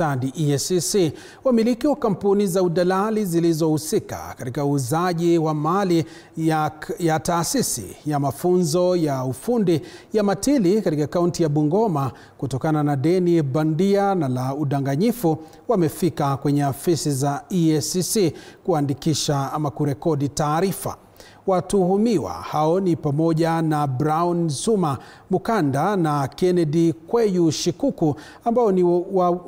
EACC, wamiliki wa kampuni za udalali zilizohusika katika uuzaji wa mali ya taasisi ya mafunzo ya ufundi ya Matili katika kaunti ya Bungoma kutokana na deni bandia na la udanganyifu wamefika kwenye afisi za EACC kuandikisha ama kurekodi taarifa. Watuhumiwa hao ni pamoja na Brown Zuma Mukanda na Kennedy Kweyu Shikuku ambao ni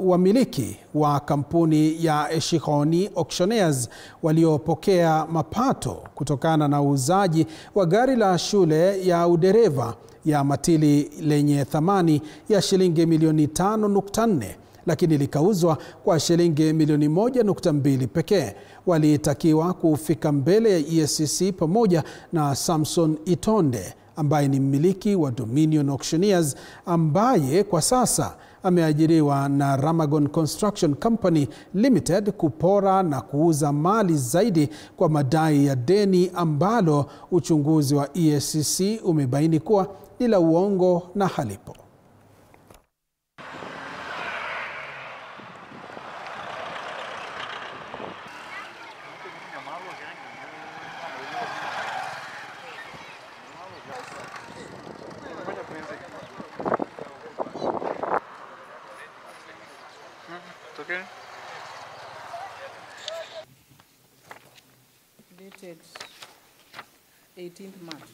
wamiliki wa kampuni ya Eshikoni Auctioneers waliopokea mapato kutokana na uuzaji wa gari la shule ya udereva ya Matili lenye thamani ya shilingi milioni 5.4 lakini likauzwa kwa shilingi milioni 1.2 pekee. Walitakiwa kufika mbele ya EACC pamoja na Samson Itonde ambaye ni mmiliki wa Dominion Auctioneers ambaye kwa sasa ameajiriwa na Ramagon Construction Company Limited kupora na kuuza mali zaidi kwa madai ya deni ambalo uchunguzi wa EACC umebaini kuwa ni la uongo na halipo. Okay. Dated 18th March.